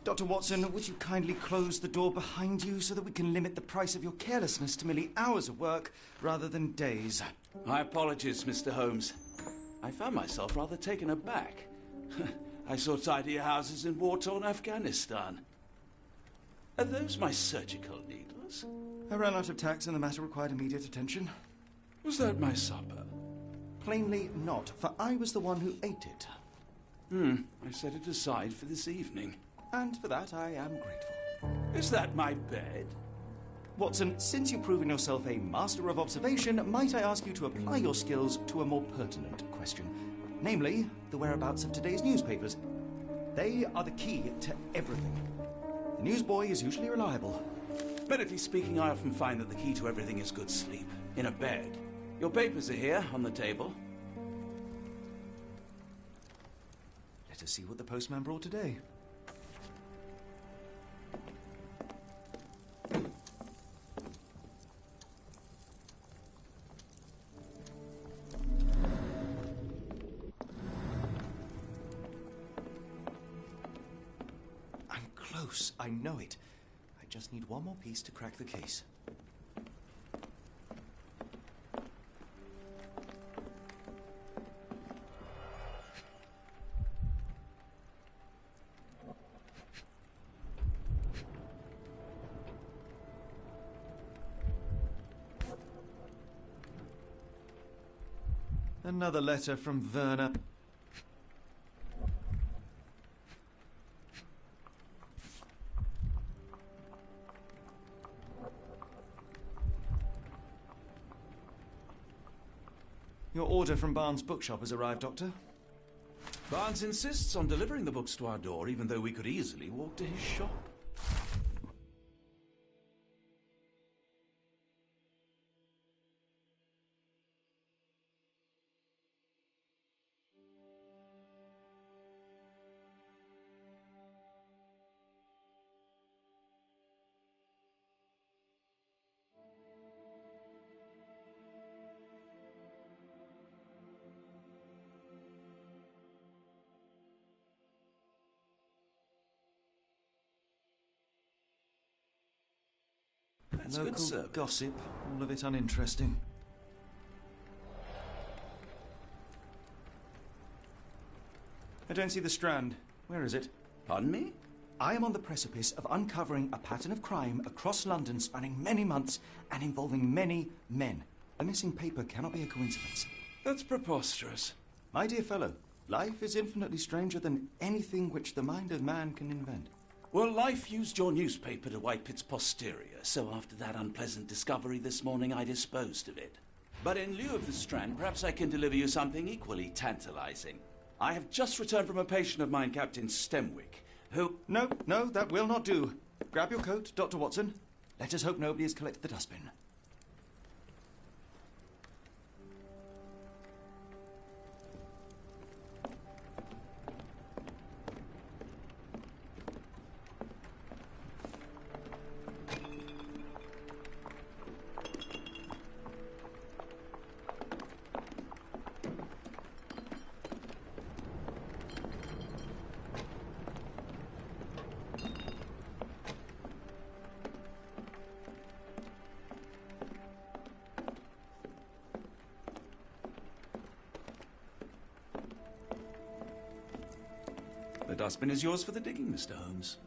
Dr. Watson, would you kindly close the door behind you so that we can limit the price of your carelessness to merely hours of work rather than days? My apologies, Mr. Holmes. I found myself rather taken aback. I saw tidier houses in war-torn Afghanistan. Are those my surgical needles? I ran out of tacks and the matter required immediate attention. Was that my supper? Plainly not, for I was the one who ate it. I set it aside for this evening. And for that I am grateful. Is that my bed? Watson, since you've proven yourself a master of observation, might I ask you to apply your skills to a more pertinent question? Namely, the whereabouts of today's newspapers. They are the key to everything. The newsboy is usually reliable. Medically speaking, I often find that the key to everything is good sleep. In a bed. Your papers are here, on the table. Let us see what the postman brought today. I'm close, I know it. I just need one more piece to crack the case. Another letter from Werner. Your order from Barnes' bookshop has arrived, Doctor. Barnes insists on delivering the books to our door, even though we could easily walk to his shop. That's good, Local sir. gossip, all of it uninteresting. I don't see the Strand. Where is it? Pardon me? I am on the precipice of uncovering a pattern of crime across London spanning many months and involving many men. A missing paper cannot be a coincidence. That's preposterous. My dear fellow, life is infinitely stranger than anything which the mind of man can invent. Well, life used your newspaper to wipe its posterior, so after that unpleasant discovery this morning, I disposed of it. But in lieu of the Strand, perhaps I can deliver you something equally tantalizing. I have just returned from a patient of mine, Captain Stemwick, who... No, that will not do. Grab your coat, Dr. Watson. Let us hope nobody has collected the dustbin. The dustbin is yours for the digging, Mr. Holmes.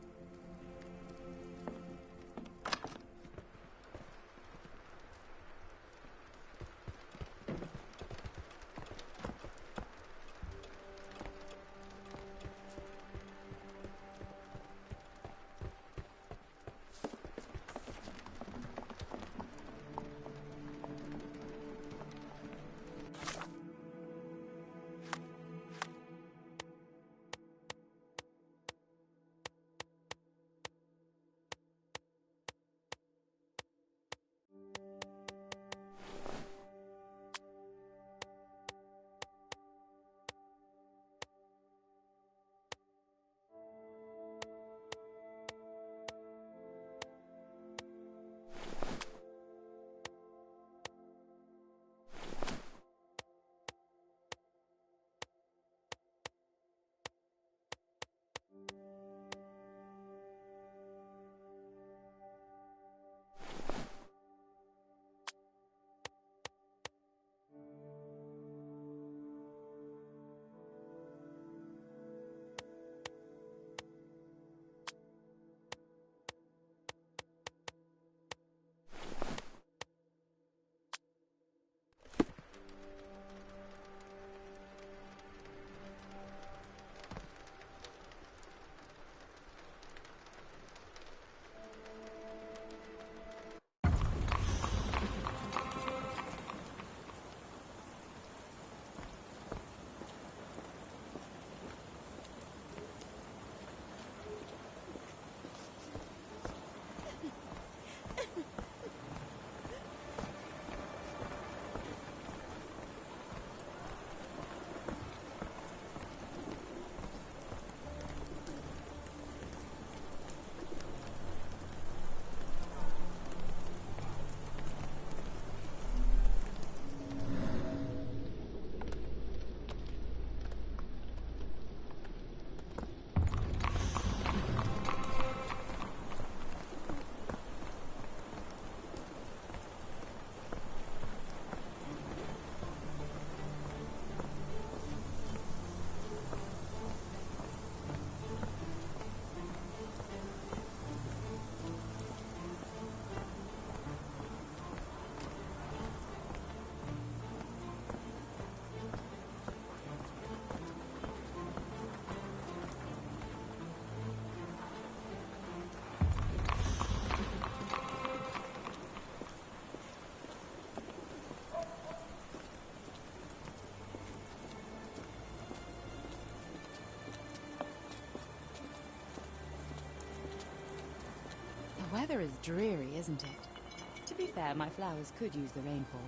The weather is dreary, isn't it? To be fair, my flowers could use the rainfall.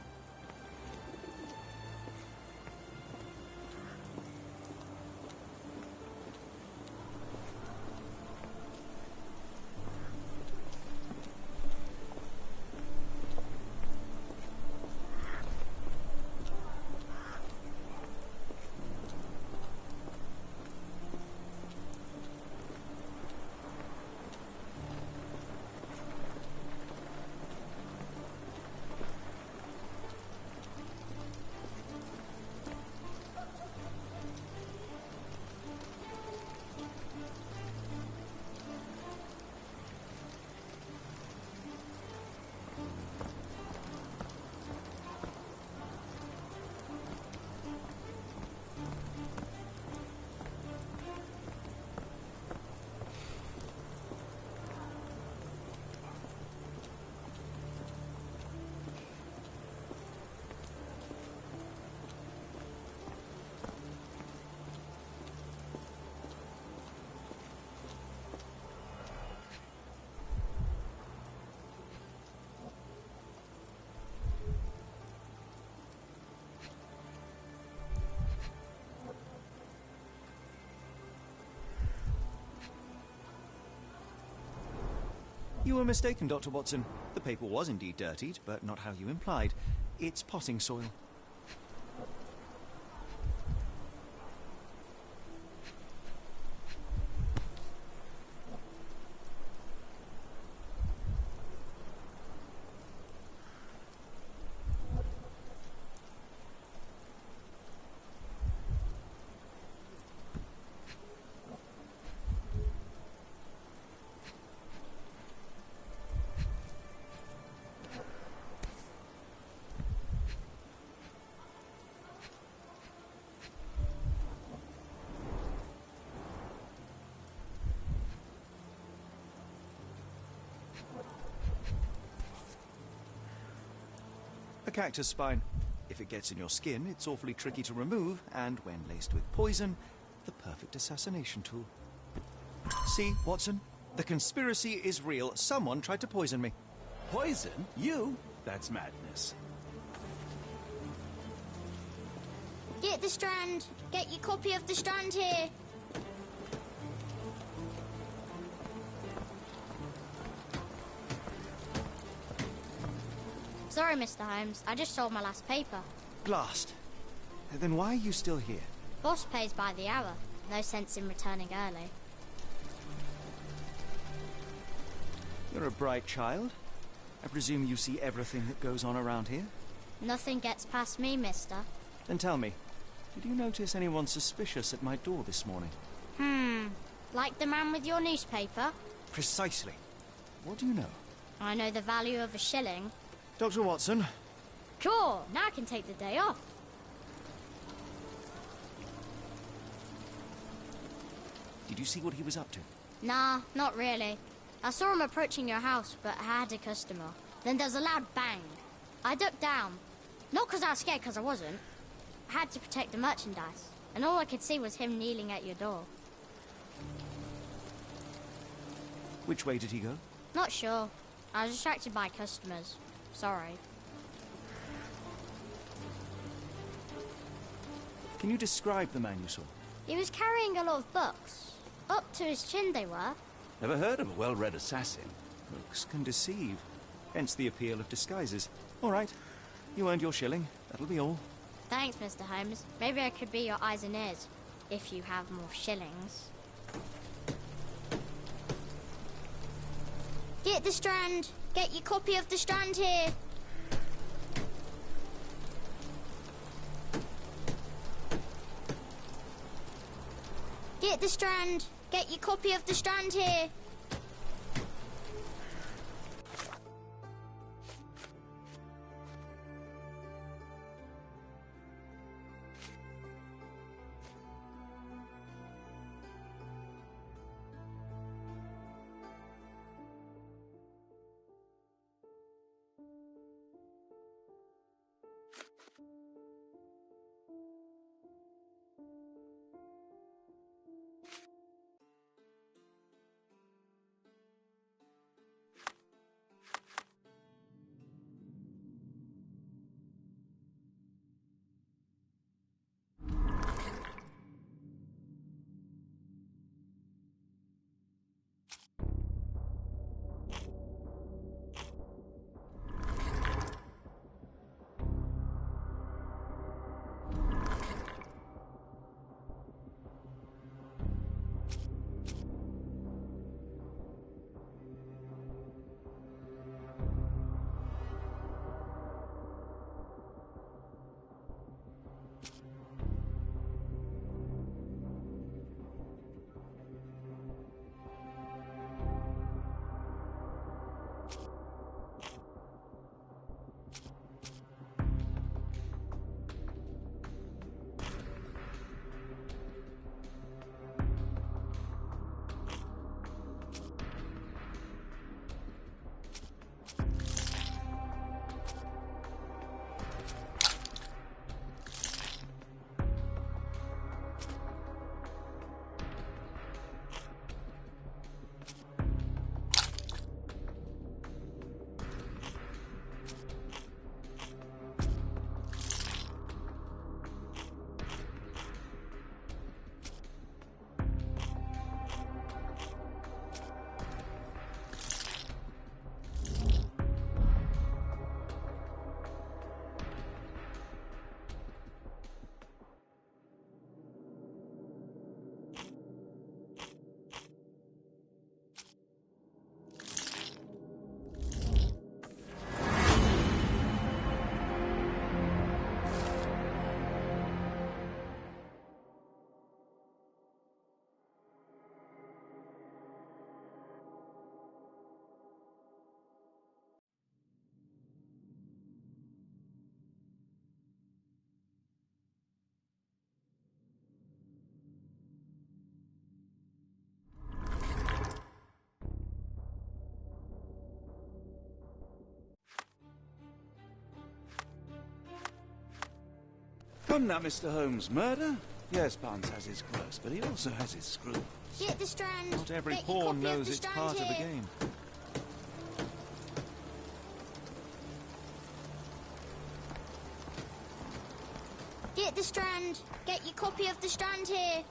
You were mistaken, Dr. Watson. The paper was indeed dirtied, but not how you implied. It's potting soil. A cactus spine. If it gets in your skin, it's awfully tricky to remove, and when laced with poison, the perfect assassination tool. See, Watson? The conspiracy is real. Someone tried to poison me. Poison? You? That's madness. Get the Strand. Get your copy of the Strand here. Sorry, Mr. Holmes. I just sold my last paper. Blast. Then why are you still here? Boss pays by the hour. No sense in returning early. You're a bright child. I presume you see everything that goes on around here? Nothing gets past me, mister. Then tell me, did you notice anyone suspicious at my door this morning? Like the man with your newspaper? Precisely. What do you know? I know the value of a shilling. Dr. Watson. Cool, now I can take the day off. Did you see what he was up to? Nah, not really. I saw him approaching your house, but I had a customer. Then there was a loud bang. I ducked down. Not because I was scared, because I wasn't. I had to protect the merchandise, and all I could see was him kneeling at your door. Which way did he go? Not sure. I was distracted by customers. Sorry. Can you describe the man you saw? He was carrying a lot of books. Up to his chin they were. Never heard of a well-read assassin. Looks can deceive. Hence the appeal of disguises. All right. You earned your shilling. That'll be all. Thanks, Mr. Holmes. Maybe I could be your eyes and ears, if you have more shillings. Get the Strand. Get your copy of the Strand here. Get the Strand. Get your copy of the Strand here. Come now, Mr. Holmes. Murder? Yes, Barnes has his quirks, but he also has his screws. Get the Strand. Not every Get your pawn copy of knows the it's Strand part of the here. game. Get the Strand. Get your copy of the Strand here.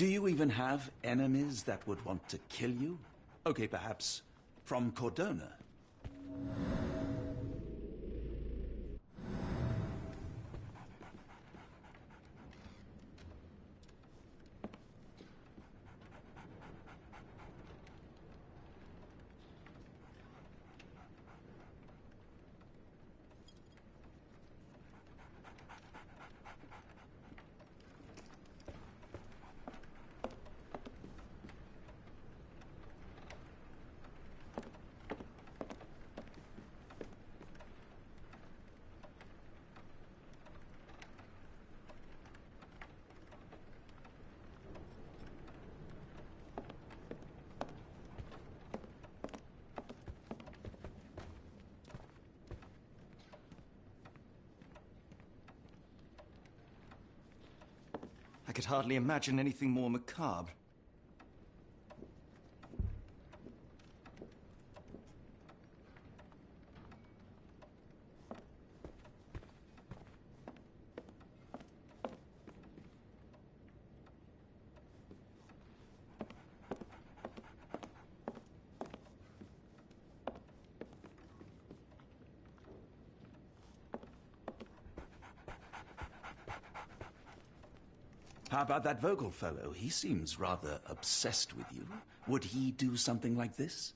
Do you even have enemies that would want to kill you? Okay, perhaps from Cordona. I could hardly imagine anything more macabre. How about that Vogel fellow? He seems rather obsessed with you. Would he do something like this?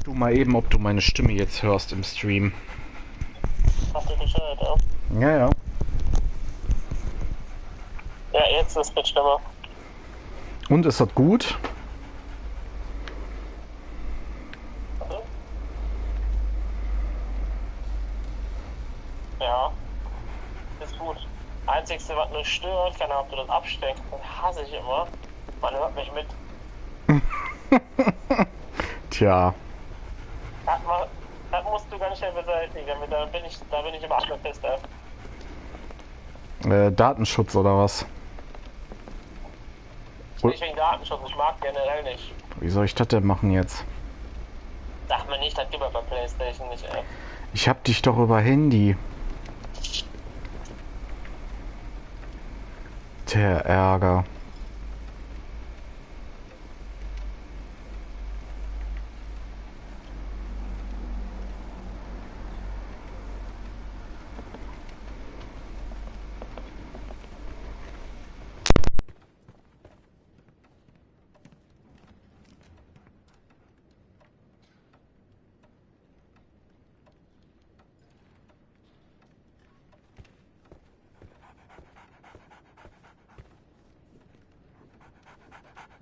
Du mal eben, ob du meine Stimme jetzt hörst im Stream. Hast du gehört, ja? Ja, ja. Ja, jetzt ist mit Stimme. Und ist das gut? Ja, ist gut. Einzigste, was mich stört, keine Ahnung, ob du das absteckst, das hasse ich immer. Man hört mich mit. Tja. Das musst du ganz schnell beseitigen, da bin ich immer angepisst, ey. Datenschutz oder was? Nicht wegen Datenschutz, ich mag generell nicht. Wie soll ich das denn machen jetzt? Sag mir nicht, das gibt es bei PlayStation nicht, ey. Ich hab dich doch über Handy. Der Ärger.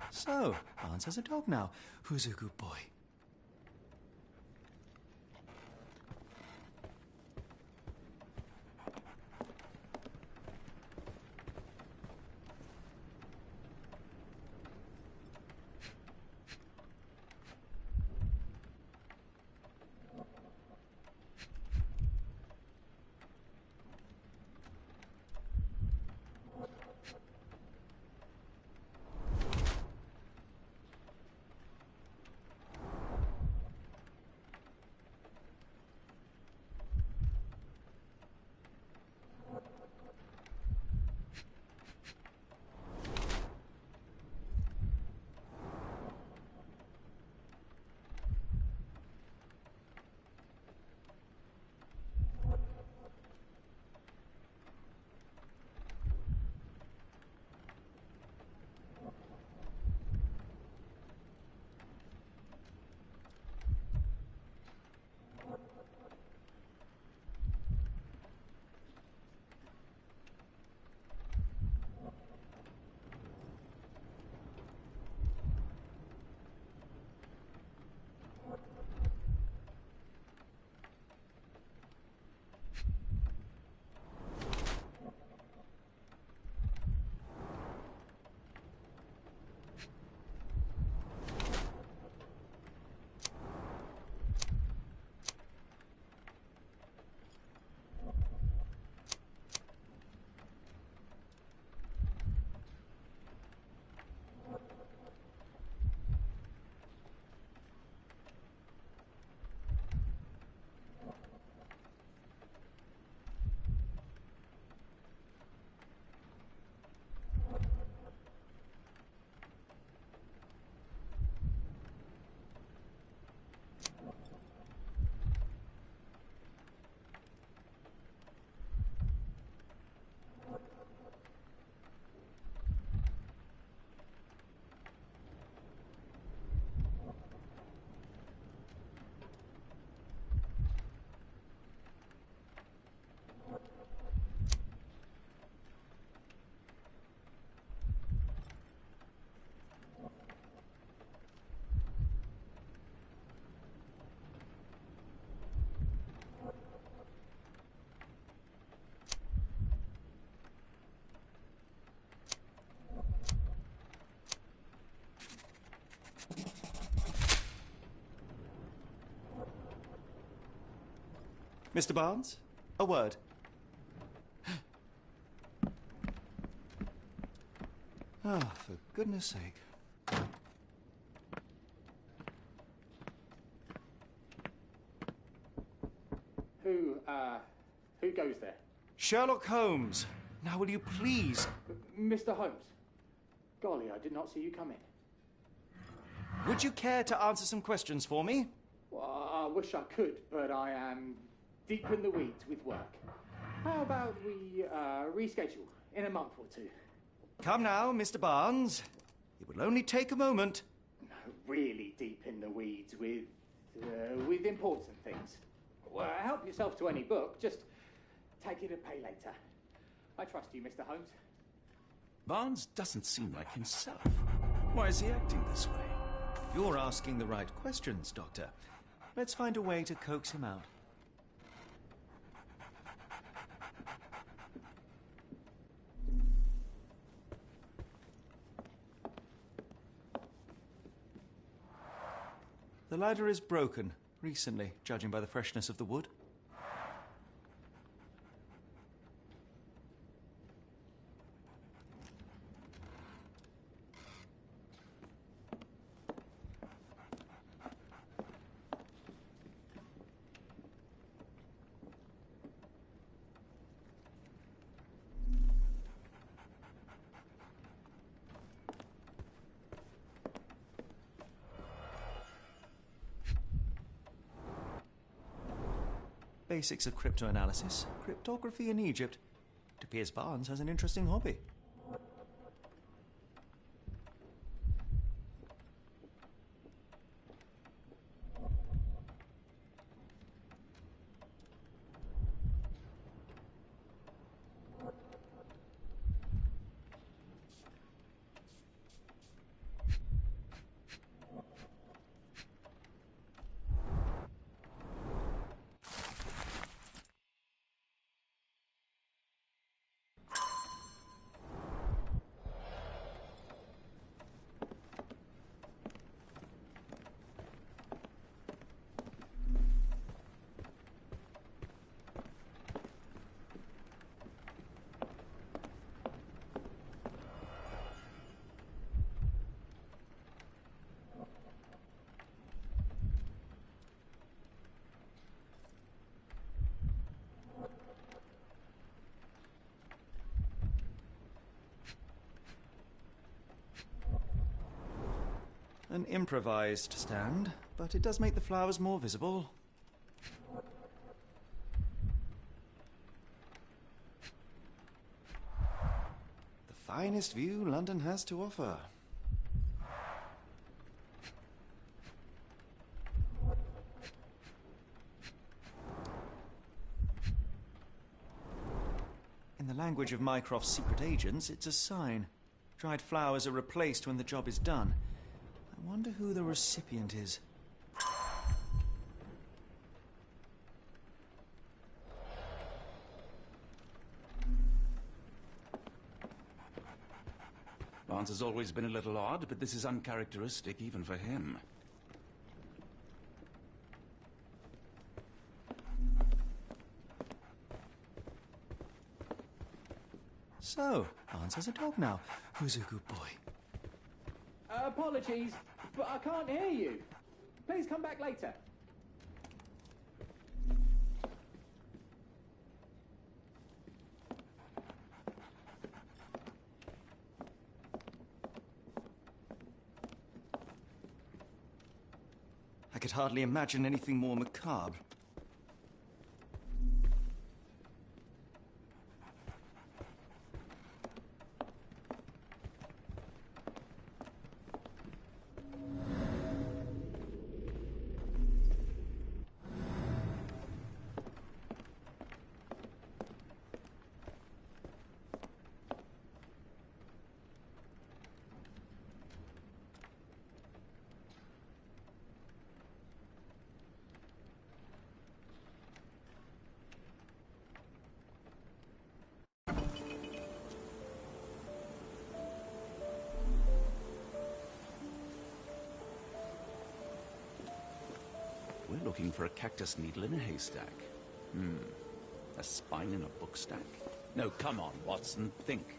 So, Barnes has a dog now. Who's a good boy? Mr. Barnes, a word. Ah, for goodness sake. Who goes there? Sherlock Holmes. Now will you please... Mr. Holmes. Golly, I did not see you come in. Would you care to answer some questions for me? Well, I wish I could, but I am deep in the weeds with work. How about we reschedule in a month or two? Come now, Mr. Barnes. It will only take a moment. No, really deep in the weeds with with important things. Well, help yourself to any book, just take it and pay later. I trust you, Mr. Holmes. Barnes doesn't seem like himself. Why is he acting this way? You're asking the right questions, Doctor. Let's find a way to coax him out. The ladder is broken, recently, judging by the freshness of the wood. Basics of cryptoanalysis, cryptography in Egypt. It appears Barnes has an interesting hobby. An improvised stand, but it does make the flowers more visible. The finest view London has to offer. In the language of Mycroft's secret agents, it's a sign. Dried flowers are replaced when the job is done. I wonder who the recipient is. Barnes has always been a little odd, but this is uncharacteristic even for him. So, Barnes has a dog now. Who's a good boy? Apologies, but I can't hear you. Please come back later. I could hardly imagine anything more macabre. We're looking for a cactus needle in a haystack. A spine in a book stack? No, come on, Watson, think.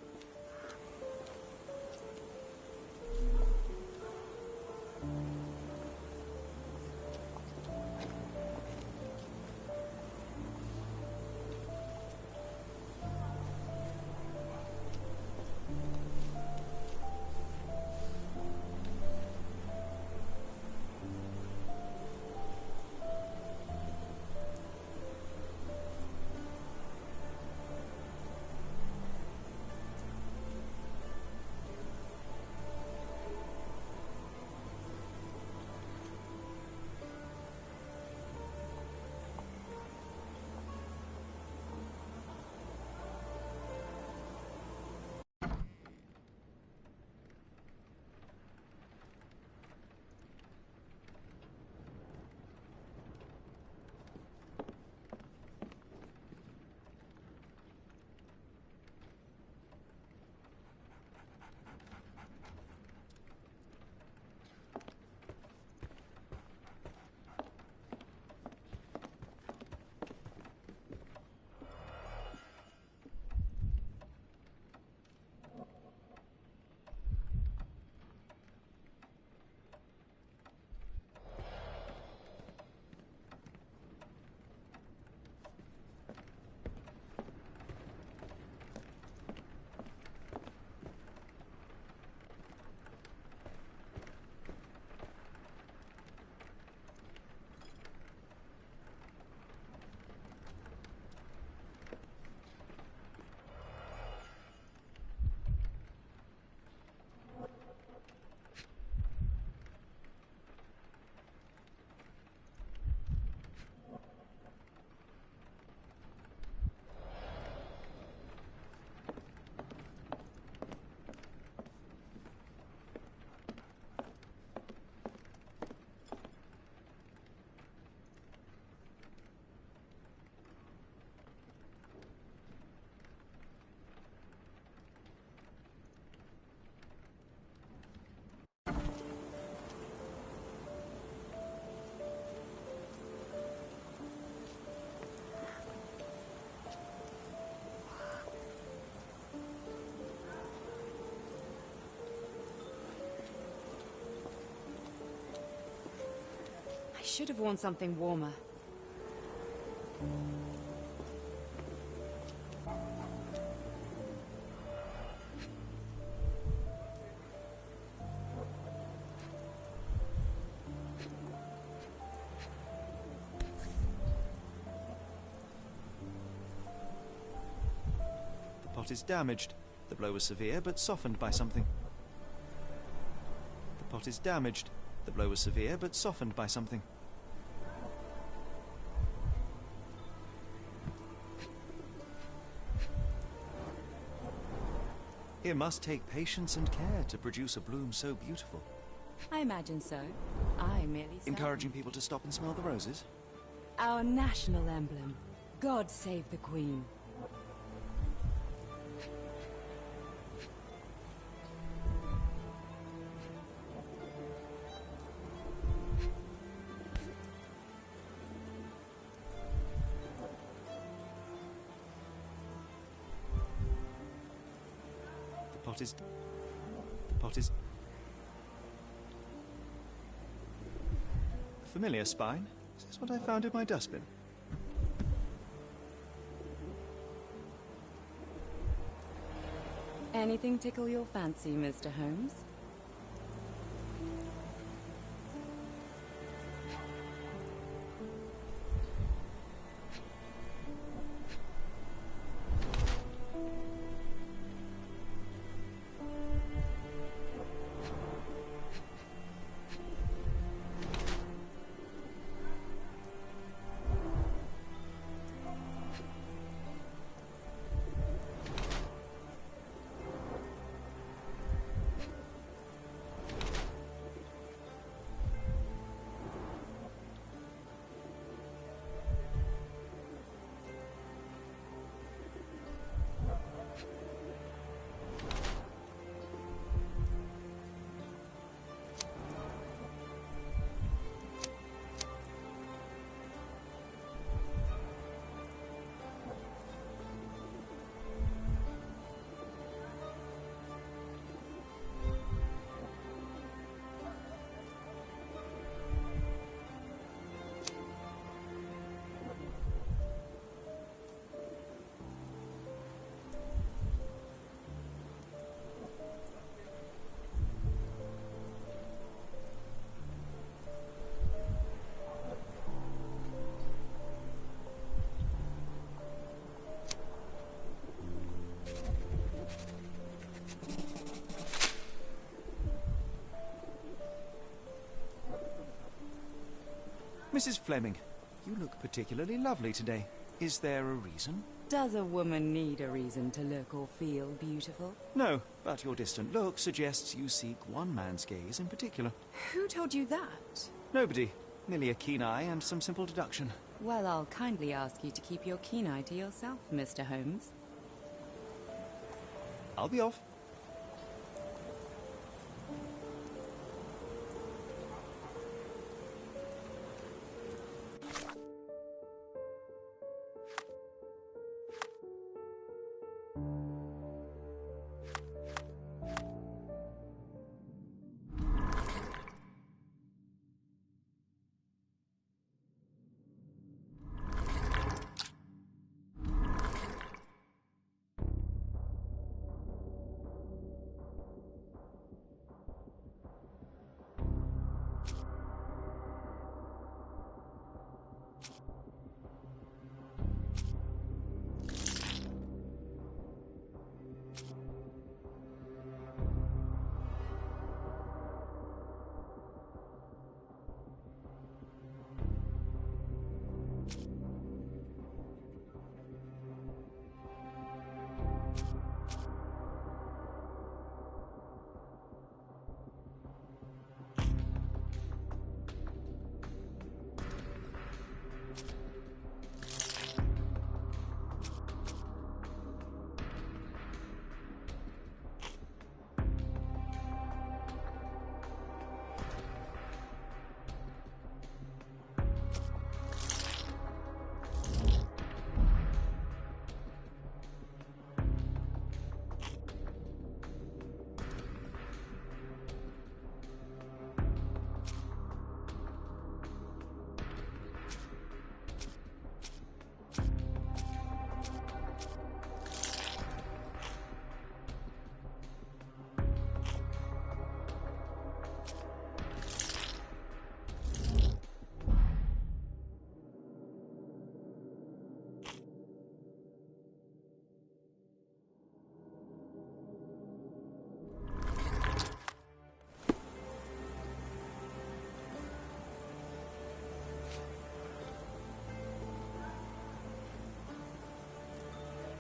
should have worn something warmer. The pot is damaged. The blow was severe, but softened by something. The pot is damaged. The blow was severe, but softened by something. It must take patience and care to produce a bloom so beautiful. I imagine so. I merely sell Encouraging them. people to stop and smell the roses? Our national emblem. God save the Queen. The pot is... Familiar spine? Is this what I found in my dustbin? Anything tickle your fancy, Mr. Holmes? Mrs. Fleming, you look particularly lovely today. Is there a reason? Does a woman need a reason to look or feel beautiful? No, but your distant look suggests you seek one man's gaze in particular. Who told you that? Nobody. Merely a keen eye and some simple deduction. Well, I'll kindly ask you to keep your keen eye to yourself, Mr. Holmes. I'll be off.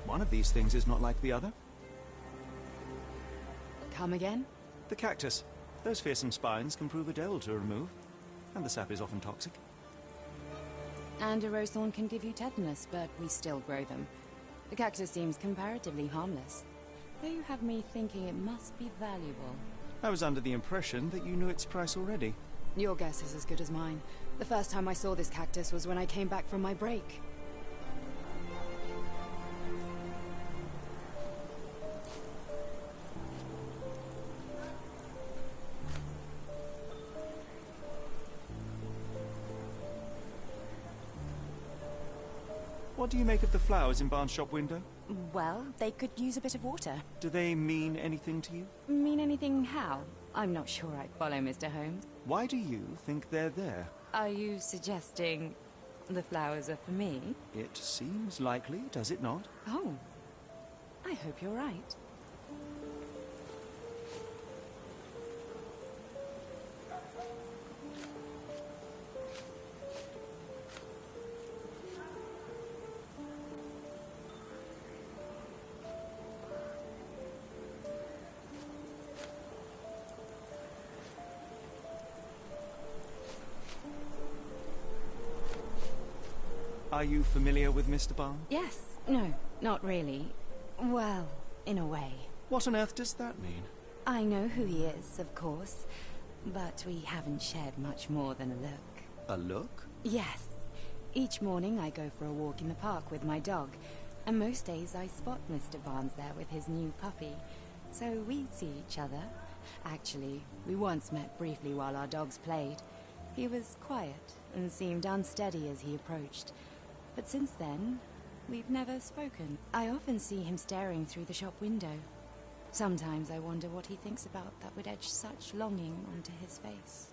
One of these things is not like the other. Come again? The cactus. Those fearsome spines can prove a devil to remove, and the sap is often toxic. And a rose thorn can give you tetanus, but we still grow them. The cactus seems comparatively harmless, though you have me thinking it must be valuable. I was under the impression that you knew its price already. Your guess is as good as mine. The first time I saw this cactus was when I came back from my break. What do you make of the flowers in Barnes' shop window? Well, they could use a bit of water. Do they mean anything to you? Mean anything how? I'm not sure I follow, Mr. Holmes. Why do you think they're there? Are you suggesting the flowers are for me? It seems likely, does it not? Oh, I hope you're right. Are you familiar with Mr. Barnes? Yes. No, not really. Well, in a way. What on earth does that mean? I know who he is, of course, but we haven't shared much more than a look. A look? Yes. Each morning I go for a walk in the park with my dog, and most days I spot Mr. Barnes there with his new puppy, so we see each other. Actually, we once met briefly while our dogs played. He was quiet and seemed unsteady as he approached, but since then, we've never spoken. I often see him staring through the shop window. Sometimes I wonder what he thinks about that would etch such longing onto his face.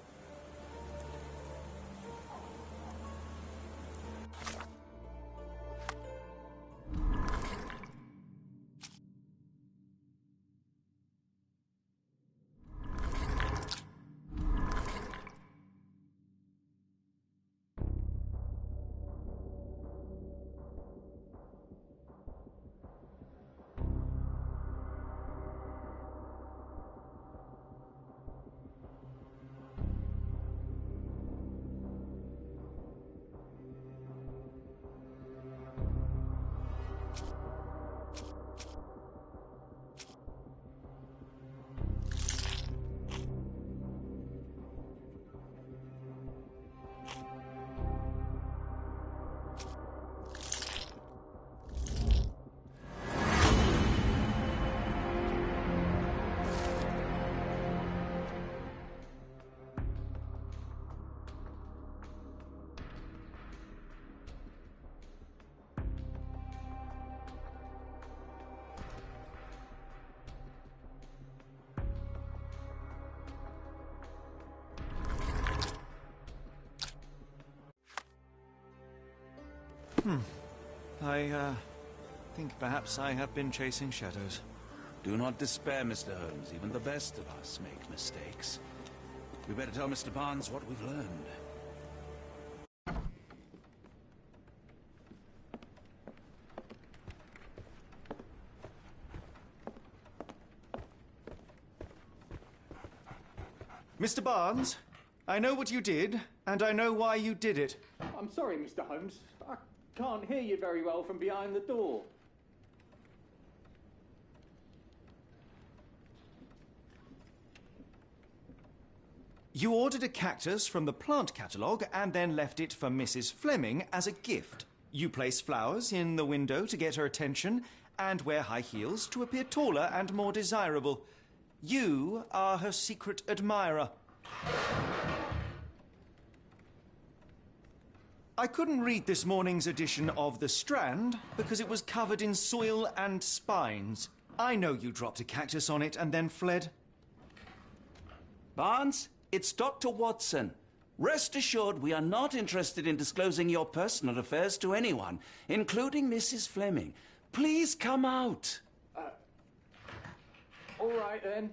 I think perhaps I have been chasing shadows. Do not despair, Mr. Holmes. Even the best of us make mistakes. We better tell Mr. Barnes what we've learned. Mr. Barnes, I know what you did, and I know why you did it. I'm sorry, Mr. Holmes. I can't hear you very well from behind the door. You ordered a cactus from the plant catalogue and then left it for Mrs. Fleming as a gift. You place flowers in the window to get her attention and wear high heels to appear taller and more desirable. You are her secret admirer. I couldn't read this morning's edition of The Strand because it was covered in soil and spines. I know you dropped a cactus on it and then fled. Barnes, it's Dr. Watson. Rest assured we are not interested in disclosing your personal affairs to anyone, including Mrs. Fleming. Please come out. All right, then.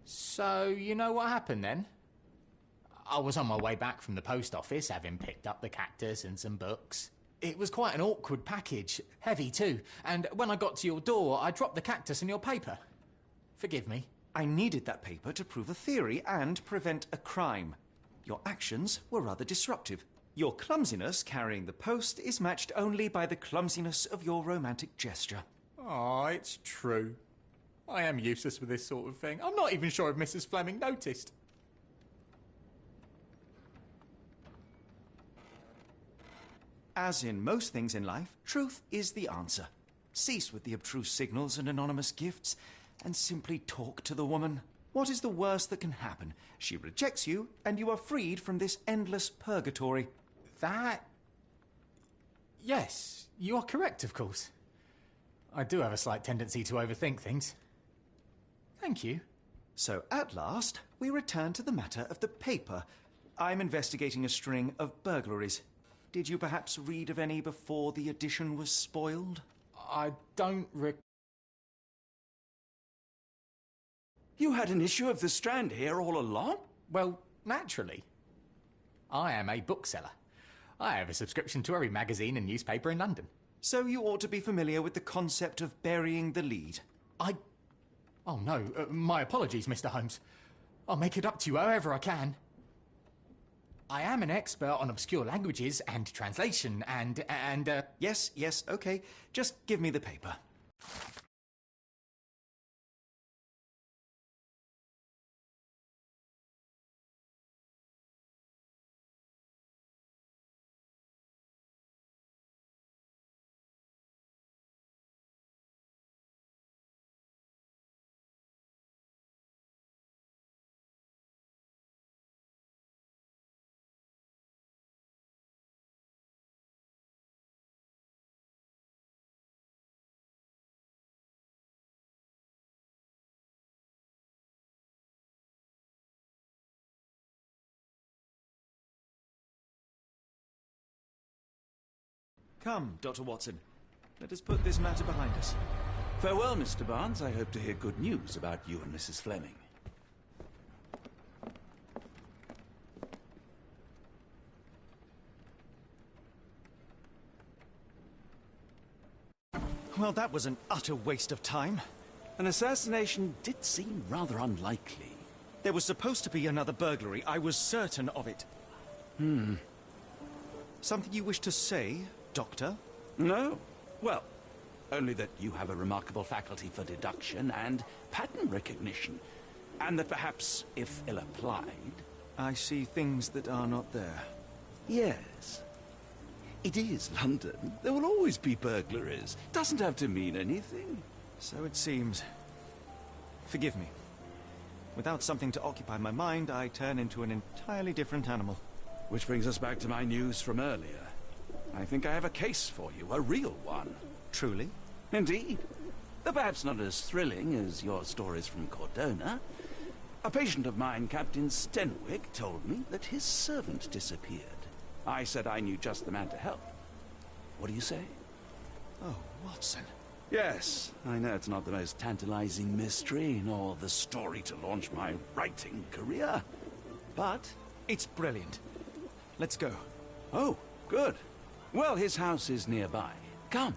So, you know what happened then? I was on my way back from the post office, having picked up the cactus and some books. It was quite an awkward package, heavy too, and when I got to your door, I dropped the cactus and your paper. Forgive me. I needed that paper to prove a theory and prevent a crime. Your actions were rather disruptive. Your clumsiness carrying the post is matched only by the clumsiness of your romantic gesture. Oh, it's true. I am useless with this sort of thing. I'm not even sure if Mrs. Fleming noticed. As in most things in life, truth is the answer. Cease with the abstruse signals and anonymous gifts, and simply talk to the woman. What is the worst that can happen? She rejects you, and you are freed from this endless purgatory. That... Yes, you are correct, of course. I do have a slight tendency to overthink things. Thank you. So, at last, we return to the matter of the paper. I'm investigating a string of burglaries. Did you perhaps read of any before the edition was spoiled? I don't You had an issue of The Strand here all along? Well, naturally. I am a bookseller. I have a subscription to every magazine and newspaper in London. So you ought to be familiar with the concept of burying the lead. Oh no, my apologies, Mr. Holmes. I'll make it up to you however I can. I am an expert on obscure languages and translation and Yes, okay. Just give me the paper. Come, Dr. Watson. Let us put this matter behind us. Farewell, Mr. Barnes. I hope to hear good news about you and Mrs. Fleming. Well, that was an utter waste of time. An assassination did seem rather unlikely. There was supposed to be another burglary. I was certain of it. Something you wish to say, Doctor? No. Well, only that you have a remarkable faculty for deduction and pattern recognition. And that perhaps, if ill-applied... I see things that are not there. Yes. It is London. There will always be burglaries. Doesn't have to mean anything. So it seems. Forgive me. Without something to occupy my mind, I turn into an entirely different animal. Which brings us back to my news from earlier. I think I have a case for you, a real one. Truly? Indeed. Though perhaps not as thrilling as your stories from Cordona. A patient of mine, Captain Stenwick, told me that his servant disappeared. I said I knew just the man to help. What do you say? Oh, Watson. Yes, I know it's not the most tantalizing mystery, nor the story to launch my writing career. But it's brilliant. Let's go. Oh, good. Well, his house is nearby. Come.